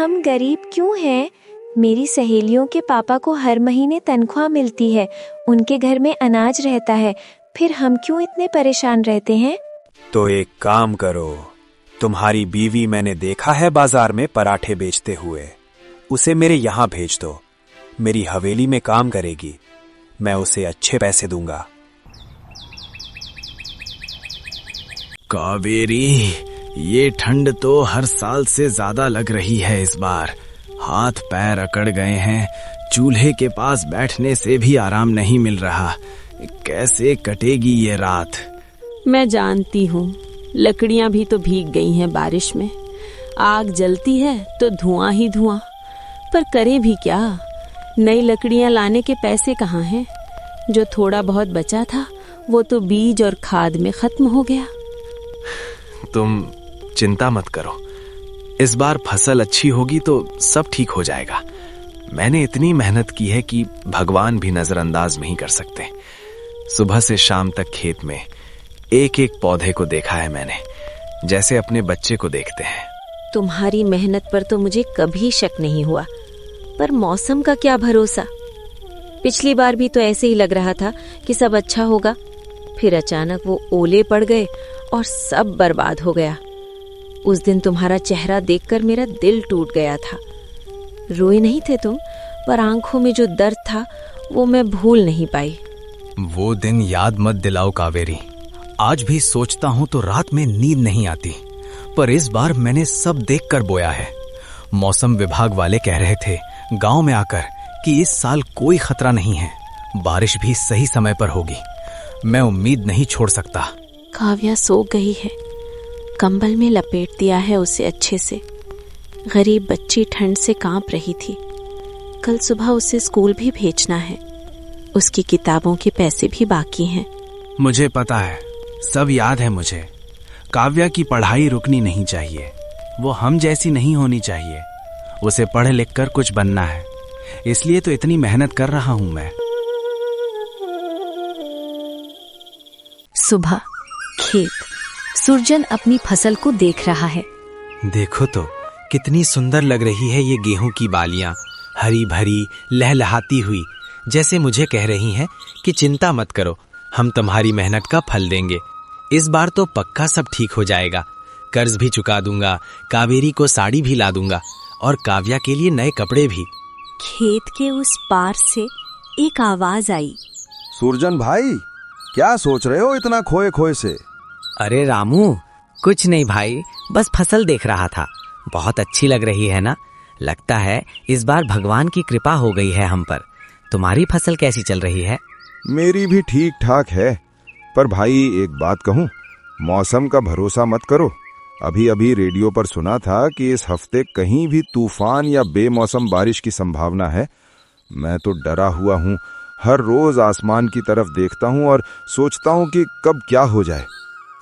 हम गरीब क्यों हैं? मेरी सहेलियों के पापा को हर महीने तनख्वाह मिलती है, उनके घर में अनाज रहता है, फिर हम क्यों इतने परेशान रहते हैं? तो एक काम करो, तुम्हारी बीवी मैंने देखा है बाजार में पराठे बेचते हुए, उसे मेरे यहाँ भेज दो। मेरी हवेली में काम करेगी, मैं उसे अच्छे पैसे दूंगा। कावेरी, ये ठंड तो हर साल से ज्यादा लग रही है इस बार। हाथ पैर अकड़ गए हैं, चूल्हे के पास बैठने से भी आराम नहीं मिल रहा। कैसे कटेगी ये रात? मैं जानती हूँ, लकड़ियाँ भी तो भीग गई हैं बारिश में। आग जलती है तो धुआं ही धुआं, पर करे भी क्या? नई लकड़ियाँ लाने के पैसे कहाँ हैं? जो थोड़ा बहुत बचा था वो तो बीज और खाद में खत्म हो गया। तुम चिंता मत करो, इस बार फसल अच्छी होगी तो सब ठीक हो जाएगा। मैंने इतनी मेहनत की है कि भगवान भी नजरअंदाज नहीं कर सकते। सुबह से शाम तक खेत में एक एक पौधे को देखा है मैंने, जैसे अपने बच्चे को देखते हैं। तुम्हारी मेहनत पर तो मुझे कभी शक नहीं हुआ, पर मौसम का क्या भरोसा? पिछली बार भी तो ऐसे ही लग रहा था कि सब अच्छा होगा, फिर अचानक वो ओले पड़ गए और सब बर्बाद हो गया। उस दिन तुम्हारा चेहरा देखकर मेरा दिल टूट गया था। रोए नहीं थे तुम, पर आंखों में जो दर्द था वो मैं भूल नहीं पाई। वो दिन याद मत दिलाओ कावेरी। आज भी सोचता हूँ तो रात में नींद नहीं आती, पर इस बार मैंने सब देखकर बोया है। मौसम विभाग वाले कह रहे थे गांव में आकर कि इस साल कोई खतरा नहीं है, बारिश भी सही समय पर होगी। मैं उम्मीद नहीं छोड़ सकता। काव्या सो गई है, कंबल में लपेट दिया है उसे अच्छे से। गरीब बच्ची ठंड से कांप रही थी। कल सुबह उसे स्कूल भी भेजना है, उसकी किताबों के पैसे भी बाकी हैं। मुझे पता है, सब याद है मुझे। काव्या की पढ़ाई रुकनी नहीं चाहिए, वो हम जैसी नहीं होनी चाहिए। उसे पढ़ लिख कर कुछ बनना है, इसलिए तो इतनी मेहनत कर रहा हूं मैं। सुबह खेत, सुरजन अपनी फसल को देख रहा है। देखो तो कितनी सुंदर लग रही है ये गेहूं की बालियां, हरी भरी लहलहाती हुई, जैसे मुझे कह रही हैं कि चिंता मत करो, हम तुम्हारी मेहनत का फल देंगे। इस बार तो पक्का सब ठीक हो जाएगा। कर्ज भी चुका दूंगा, कावेरी को साड़ी भी ला दूंगा और काव्या के लिए नए कपड़े भी। खेत के उस पार से एक आवाज आई। सुरजन भाई, क्या सोच रहे हो इतना खोए खोए से? अरे रामू, कुछ नहीं भाई, बस फसल देख रहा था। बहुत अच्छी लग रही है ना? लगता है इस बार भगवान की कृपा हो गई है हम पर। तुम्हारी फसल कैसी चल रही है? मेरी भी ठीक ठाक है, पर भाई एक बात कहूं, मौसम का भरोसा मत करो। अभी अभी रेडियो पर सुना था कि इस हफ्ते कहीं भी तूफान या बेमौसम बारिश की संभावना है। मैं तो डरा हुआ हूं। हर रोज आसमान की तरफ देखता हूं और सोचता हूं कि कब क्या हो जाए।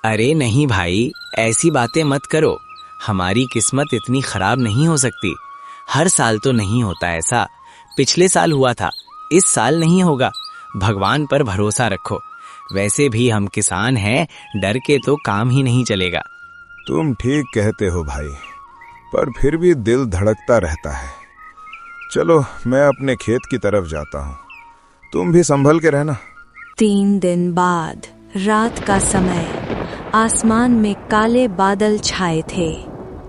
अरे नहीं भाई, ऐसी बातें मत करो। हमारी किस्मत इतनी खराब नहीं हो सकती। हर साल तो नहीं होता ऐसा। पिछले साल हुआ था, इस साल नहीं होगा। भगवान पर भरोसा रखो। वैसे भी हम किसान हैं, डर के तो काम ही नहीं चलेगा। तुम ठीक कहते हो भाई, पर फिर भी दिल धड़कता रहता है। चलो मैं अपने खेत की तरफ जाता हूँ, तुम भी संभल के रहना। 3 दिन बाद रात का समय, आसमान में काले बादल छाए थे।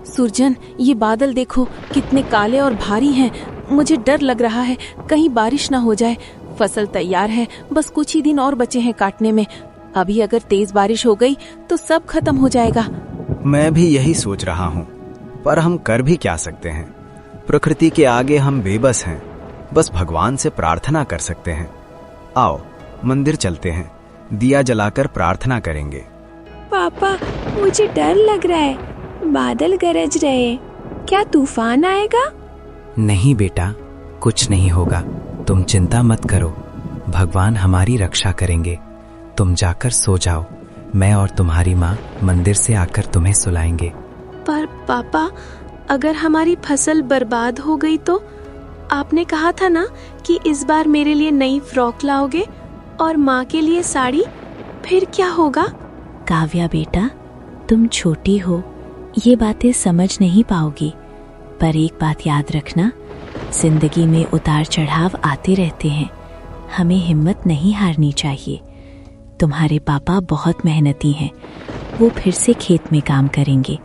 सुरजन, ये बादल देखो कितने काले और भारी हैं। मुझे डर लग रहा है कहीं बारिश ना हो जाए। फसल तैयार है, बस कुछ ही दिन और बचे हैं काटने में। अभी अगर तेज बारिश हो गई तो सब खत्म हो जाएगा। मैं भी यही सोच रहा हूँ, पर हम कर भी क्या सकते हैं? प्रकृति के आगे हम बेबस हैं, बस भगवान से प्रार्थना कर सकते हैं। आओ मंदिर चलते हैं, दिया जलाकर प्रार्थना करेंगे। पापा, मुझे डर लग रहा है, बादल गरज रहे हैं, क्या तूफान आएगा? नहीं बेटा, कुछ नहीं होगा, तुम चिंता मत करो, भगवान हमारी रक्षा करेंगे। तुम जाकर सो जाओ, मैं और तुम्हारी माँ मंदिर से आकर तुम्हें सुलाएंगे। पर पापा, अगर हमारी फसल बर्बाद हो गई तो? आपने कहा था ना कि इस बार मेरे लिए नई फ्रॉक लाओगे और माँ के लिए साड़ी, फिर क्या होगा? काव्या बेटा, तुम छोटी हो, ये बातें समझ नहीं पाओगी, पर एक बात याद रखना, जिंदगी में उतार चढ़ाव आते रहते हैं, हमें हिम्मत नहीं हारनी चाहिए। तुम्हारे पापा बहुत मेहनती हैं, वो फिर से खेत में काम करेंगे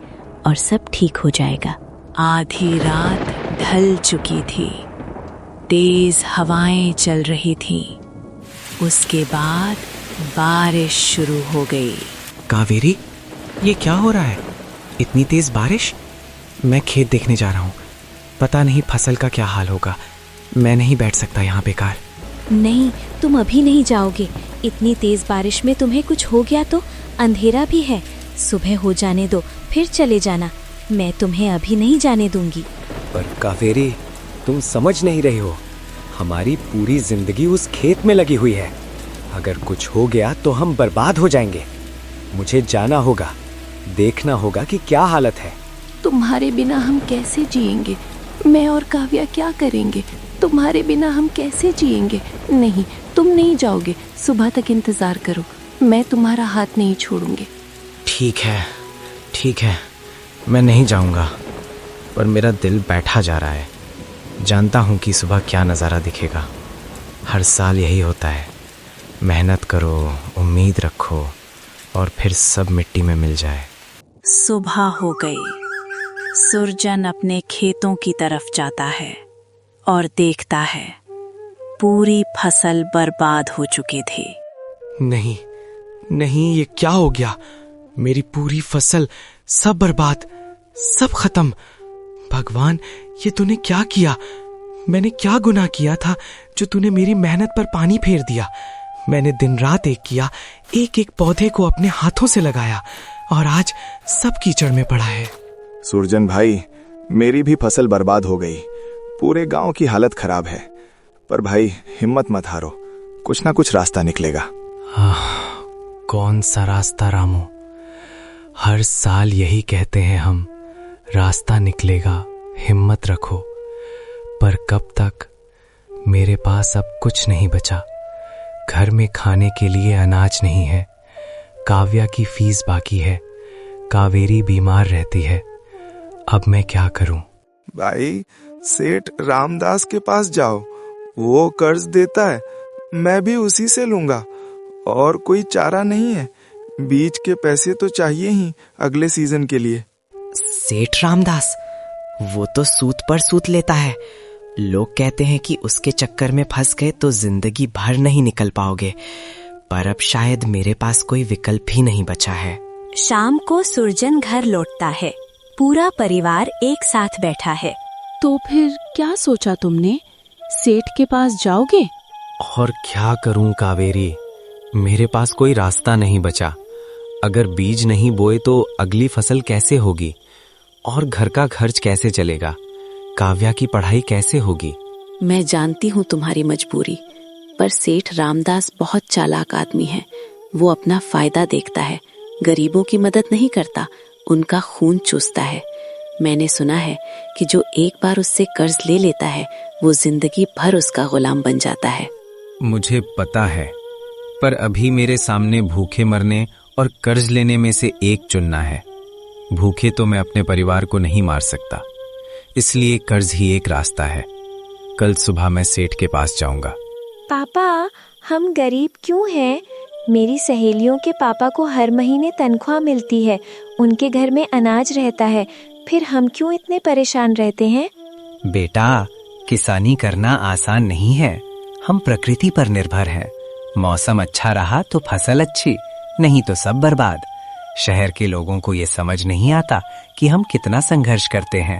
और सब ठीक हो जाएगा। आधी रात ढल चुकी थी, तेज हवाएं चल रही थीं। उसके बाद बारिश शुरू हो गई। कावेरी, ये क्या हो रहा है? इतनी तेज बारिश? मैं खेत देखने जा रहा हूँ, पता नहीं फसल का क्या हाल होगा। मैं नहीं बैठ सकता यहाँ बेकार। नहीं, तुम अभी नहीं जाओगे। इतनी तेज बारिश में तुम्हें कुछ हो गया तो अंधेरा भी है। सुबह हो जाने दो, फिर चले जाना। मैं तुम्हें अभी नहीं जाने दूंगी। पर कावेरी, तुम समझ नहीं रही हो, हमारी पूरी जिंदगी उस खेत में लगी हुई है। अगर कुछ हो गया तो हम बर्बाद हो जाएंगे। मुझे जाना होगा, देखना होगा कि क्या हालत है। तुम्हारे बिना हम कैसे जिएंगे? मैं और काव्या क्या करेंगे? तुम्हारे बिना हम कैसे जिएंगे? नहीं, तुम नहीं जाओगे। सुबह तक इंतजार करो, मैं तुम्हारा हाथ नहीं छोड़ूंगी। ठीक है, मैं नहीं जाऊंगा, पर मेरा दिल बैठा जा रहा है। जानता हूँ कि सुबह क्या नज़ारा दिखेगा। हर साल यही होता है, मेहनत करो, उम्मीद रखो और फिर सब मिट्टी में मिल जाए। सुबह हो गई। सुरजन अपने खेतों की तरफ जाता है और देखता है पूरी फसल बर्बाद हो चुकी थी। नहीं, ये क्या हो गया? मेरी पूरी फसल सब बर्बाद, सब खत्म। भगवान, ये तूने क्या किया? मैंने क्या गुनाह किया था जो तूने मेरी मेहनत पर पानी फेर दिया? मैंने दिन रात एक किया, एक एक पौधे को अपने हाथों से लगाया और आज सब कीचड़ में पड़ा है। सुरजन भाई, मेरी भी फसल बर्बाद हो गई। पूरे गांव की हालत खराब है। पर भाई, हिम्मत मत हारो, कुछ ना कुछ रास्ता निकलेगा। कौन सा रास्ता रामू? हर साल यही कहते हैं हम, रास्ता निकलेगा, हिम्मत रखो। पर कब तक? मेरे पास अब कुछ नहीं बचा। घर में खाने के लिए अनाज नहीं है। काव्या की फीस बाकी है। कावेरी बीमार रहती है। अब मैं क्या करूं? भाई, सेठ रामदास के पास जाओ, वो कर्ज देता है, मैं भी उसी से लूंगा। और कोई चारा नहीं है, बीज के पैसे तो चाहिए ही अगले सीजन के लिए। सेठ रामदास, वो तो सूत पर सूत लेता है। लोग कहते हैं कि उसके चक्कर में फंस गए तो जिंदगी भर नहीं निकल पाओगे। पर अब शायद मेरे पास कोई विकल्प ही नहीं बचा है। शाम को सुरजन घर लौटता है। पूरा परिवार एक साथ बैठा है। तो फिर क्या सोचा तुमने? सेठ के पास जाओगे? और क्या करूं कावेरी, मेरे पास कोई रास्ता नहीं बचा। अगर बीज नहीं बोए तो अगली फसल कैसे होगी? और घर का खर्च कैसे चलेगा? काव्या की पढ़ाई कैसे होगी? मैं जानती हूँ तुम्हारी मजबूरी, पर सेठ रामदास बहुत चालाक आदमी है। वो अपना फायदा देखता है, गरीबों की मदद नहीं करता, उनका खून चूसता है। मैंने सुना है कि जो एक बार उससे कर्ज ले लेता है वो जिंदगी भर उसका गुलाम बन जाता है। मुझे पता है, पर अभी मेरे सामने भूखे मरने और कर्ज लेने में से एक चुनना है। भूखे तो मैं अपने परिवार को नहीं मार सकता, इसलिए कर्ज ही एक रास्ता है। कल सुबह मैं सेठ के पास जाऊंगा। पापा, हम गरीब क्यों हैं? मेरी सहेलियों के पापा को हर महीने तनख्वाह मिलती है, उनके घर में अनाज रहता है, फिर हम क्यों इतने परेशान रहते हैं? बेटा, किसानी करना आसान नहीं है। हम प्रकृति पर निर्भर हैं। मौसम अच्छा रहा तो फसल अच्छी, नहीं तो सब बर्बाद। शहर के लोगों को ये समझ नहीं आता कि हम कितना संघर्ष करते हैं।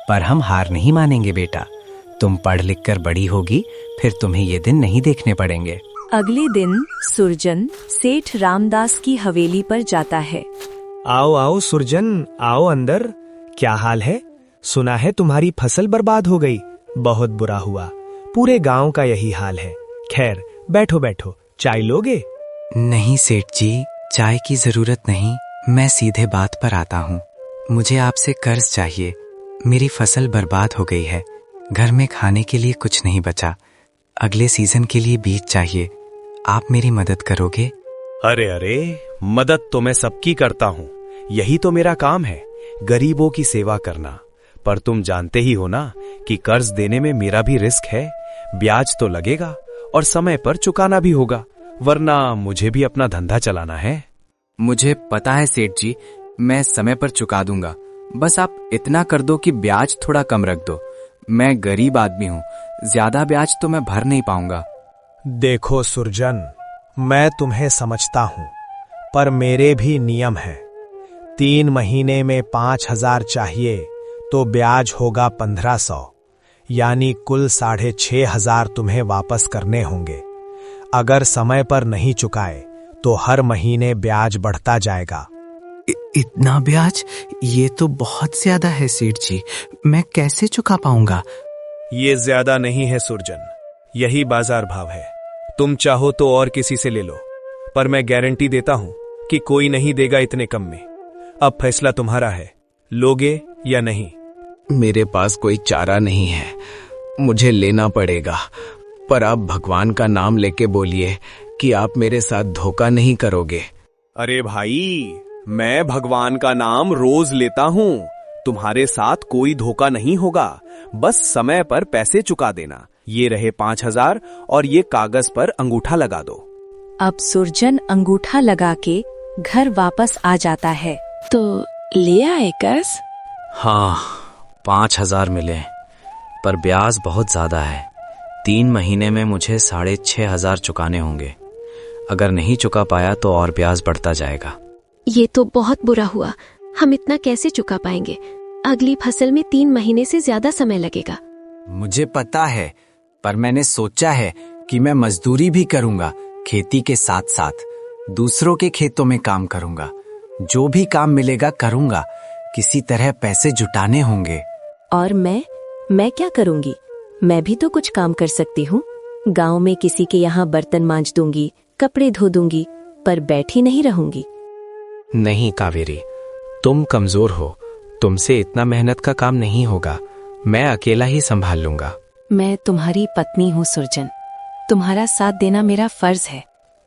पर हम हार नहीं मानेंगे बेटा। तुम पढ़ लिख कर बड़ी होगी, फिर तुम्हें ये दिन नहीं देखने पड़ेंगे। अगले दिन सुरजन सेठ रामदास की हवेली पर जाता है। आओ आओ सुरजन, आओ अंदर। क्या हाल है? सुना है तुम्हारी फसल बर्बाद हो गई। बहुत बुरा हुआ, पूरे गांव का यही हाल है। खैर, बैठो बैठो, चाय लोगे? नहीं सेठ जी, चाय की जरूरत नहीं। मैं सीधे बात पर आता हूँ। मुझे आपसे कर्ज चाहिए। मेरी फसल बर्बाद हो गई है, घर में खाने के लिए कुछ नहीं बचा। अगले सीजन के लिए बीज चाहिए। आप मेरी मदद करोगे? अरे अरे, मदद तो मैं सबकी करता हूँ, यही तो मेरा काम है, गरीबों की सेवा करना। पर तुम जानते ही हो ना कि कर्ज देने में मेरा भी रिस्क है। ब्याज तो लगेगा और समय पर चुकाना भी होगा, वरना मुझे भी अपना धंधा चलाना है। मुझे पता है सेठ जी, मैं समय पर चुका दूंगा। बस आप इतना कर दो कि ब्याज थोड़ा कम रख दो। मैं गरीब आदमी हूँ, ज्यादा ब्याज तो मैं भर नहीं पाऊंगा। देखो सुरजन, मैं तुम्हें समझता हूं, पर मेरे भी नियम हैं। 3 महीने में 5,000 चाहिए तो ब्याज होगा 1,500, यानी कुल 6,500 तुम्हें वापस करने होंगे। अगर समय पर नहीं चुकाए तो हर महीने ब्याज बढ़ता जाएगा। इतना ब्याज? ये तो बहुत ज्यादा है सेठ जी, मैं कैसे चुका पाऊंगा? ये ज्यादा नहीं है सुरजन, यही बाजार भाव है। तुम चाहो तो और किसी से ले लो, पर मैं गारंटी देता हूं कि कोई नहीं देगा इतने कम में। अब फैसला तुम्हारा है, लोगे या नहीं। मेरे पास कोई चारा नहीं है, मुझे लेना पड़ेगा। पर आप भगवान का नाम लेके बोलिए कि आप मेरे साथ धोखा नहीं करोगे। अरे भाई, मैं भगवान का नाम रोज लेता हूं। तुम्हारे साथ कोई धोखा नहीं होगा, बस समय पर पैसे चुका देना। ये रहे 5,000 और ये कागज पर अंगूठा लगा दो। अब सुरजन अंगूठा लगा के घर वापस आ जाता है। तो ले आए कर्ज? हाँ, 5,000 मिले, पर ब्याज बहुत ज्यादा है। 3 महीने में मुझे 6,500 चुकाने होंगे। अगर नहीं चुका पाया तो और ब्याज बढ़ता जाएगा। ये तो बहुत बुरा हुआ। हम इतना कैसे चुका पाएंगे? अगली फसल में 3 महीने से ज्यादा समय लगेगा। मुझे पता है, पर मैंने सोचा है कि मैं मजदूरी भी करूंगा। खेती के साथ साथ दूसरों के खेतों में काम करूंगा। जो भी काम मिलेगा करूंगा। किसी तरह पैसे जुटाने होंगे। और मैं क्या करूंगी? मैं भी तो कुछ काम कर सकती हूँ। गांव में किसी के यहाँ बर्तन मांज दूंगी, कपड़े धो दूंगी, पर बैठी नहीं रहूंगी। नहीं कावेरी, तुम कमजोर हो, तुमसे इतना मेहनत का काम नहीं होगा। मैं अकेला ही संभाल लूंगा। मैं तुम्हारी पत्नी हूँ सुरजन, तुम्हारा साथ देना मेरा फर्ज है।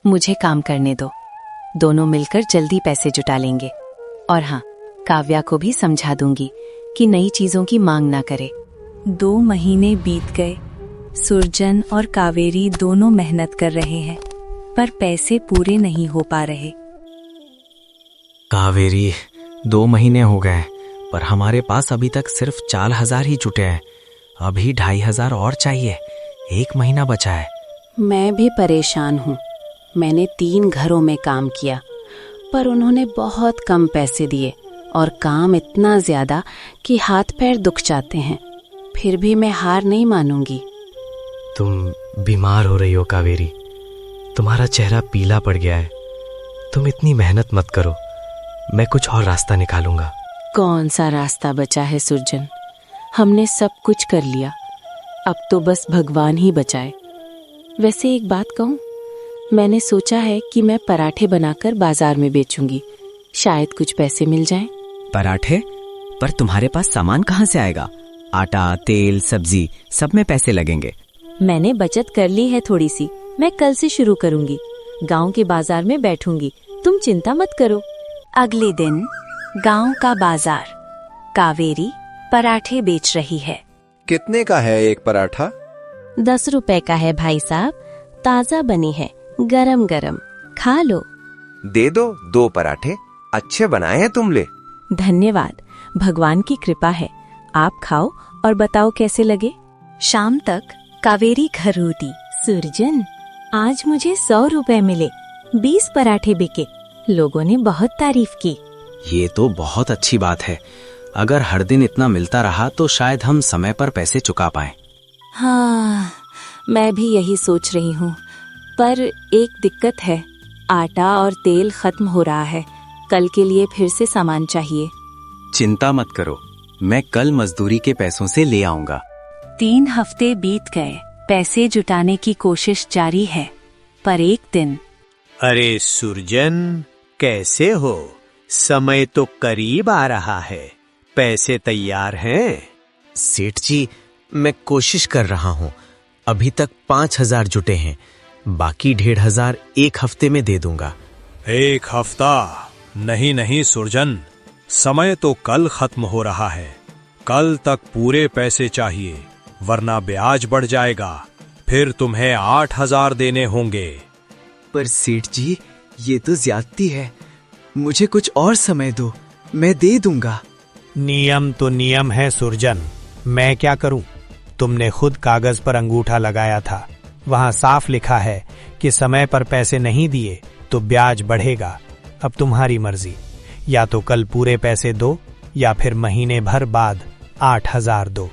मुझे काम करने दो, दोनों मिलकर जल्दी पैसे जुटा लेंगे। और हाँ, काव्या को भी समझा दूंगी कि नई चीजों की मांग ना करे। 2 महीने बीत गए। सुरजन और कावेरी दोनों मेहनत कर रहे हैं, पर पैसे पूरे नहीं हो पा रहे। कावेरी, 2 महीने हो गए, पर हमारे पास अभी तक सिर्फ 4,000 ही जुटे हैं। अभी 2,500 और चाहिए। 1 महीना बचा है। मैं भी परेशान हूँ। मैंने 3 घरों में काम किया, पर उन्होंने बहुत कम पैसे दिए और काम इतना ज्यादा कि हाथ पैर दुख जाते हैं। फिर भी मैं हार नहीं मानूंगी। तुम बीमार हो रही हो कावेरी, तुम्हारा चेहरा पीला पड़ गया है। तुम इतनी मेहनत मत करो, मैं कुछ और रास्ता निकालूंगा। कौन सा रास्ता बचा है सुरजन? हमने सब कुछ कर लिया, अब तो बस भगवान ही बचाए। वैसे एक बात कहूँ, मैंने सोचा है कि मैं पराठे बनाकर बाजार में बेचूंगी, शायद कुछ पैसे मिल जाएं। पराठे? पर तुम्हारे पास सामान कहाँ से आएगा? आटा, तेल, सब्जी, सब में पैसे लगेंगे। मैंने बचत कर ली है थोड़ी सी, मैं कल से शुरू करूंगी। गांव के बाजार में बैठूंगी, तुम चिंता मत करो। अगले दिन गांव का बाजार। कावेरी पराठे बेच रही है। कितने का है एक पराठा? 10 रुपए का है भाई साहब, ताजा बनी है, गरम गरम, खा लो। दे दो 2 पराठे, अच्छे बनाए हैं तुमने। धन्यवाद, भगवान की कृपा है। आप खाओ और बताओ कैसे लगे। शाम तक कावेरी घर लौटी। सुरजन, आज मुझे 100 रुपए मिले, 20 पराठे बिके, लोगों ने बहुत तारीफ की। ये तो बहुत अच्छी बात है। अगर हर दिन इतना मिलता रहा तो शायद हम समय पर पैसे चुका पाएं। हाँ, मैं भी यही सोच रही हूँ, पर एक दिक्कत है। आटा और तेल खत्म हो रहा है, कल के लिए फिर से सामान चाहिए। चिंता मत करो, मैं कल मजदूरी के पैसों से ले आऊंगा। 3 हफ्ते बीत गए। पैसे जुटाने की कोशिश जारी है, पर एक दिन। अरे सुरजन, कैसे हो? समय तो करीब आ रहा है, पैसे तैयार हैं? सेठ जी, मैं कोशिश कर रहा हूँ। अभी तक 5,000 जुटे हैं, बाकी 1,500 1 हफ्ते में दे दूंगा। 1 हफ्ता? नहीं नहीं सुरजन, समय तो कल खत्म हो रहा है। कल तक पूरे पैसे चाहिए, वरना ब्याज बढ़ जाएगा। फिर तुम्हें 8,000 देने होंगे। पर सेठ जी, ये तो ज्यादती है। मुझे कुछ और समय दो, मैं दे दूंगा। नियम तो नियम है सुरजन, मैं क्या करूं? तुमने खुद कागज पर अंगूठा लगाया था, वहां साफ लिखा है कि समय पर पैसे नहीं दिए तो ब्याज बढ़ेगा। अब तुम्हारी मर्जी, या तो कल पूरे पैसे दो या फिर महीने भर बाद 8,000 दो।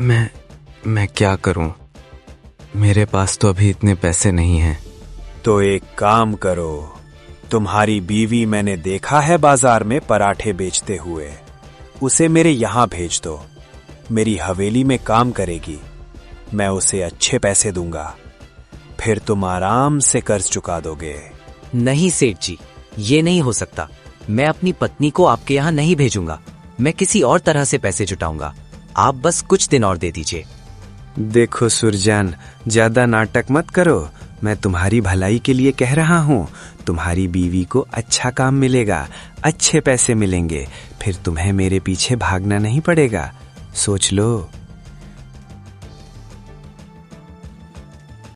मैं क्या करूं? मेरे पास तो अभी इतने पैसे नहीं हैं। तो एक काम करो, तुम्हारी बीवी मैंने देखा है बाजार में पराठे बेचते हुए, उसे मेरे यहाँ भेज दो। मेरी हवेली में काम करेगी, मैं उसे अच्छे पैसे दूंगा। फिर तुम आराम से कर्ज चुका दोगे। नहीं सेठ जी, ये नहीं हो सकता। मैं अपनी पत्नी को आपके यहाँ नहीं भेजूंगा। मैं किसी और तरह से पैसे जुटाऊंगा। आप बस कुछ दिन और दे दीजिए। देखो सुरजन, ज्यादा नाटक मत करो, मैं तुम्हारी भलाई के लिए कह रहा हूँ। तुम्हारी बीवी को अच्छा काम मिलेगा, अच्छे पैसे मिलेंगे, फिर तुम्हें मेरे पीछे भागना नहीं पड़ेगा। सोच लो।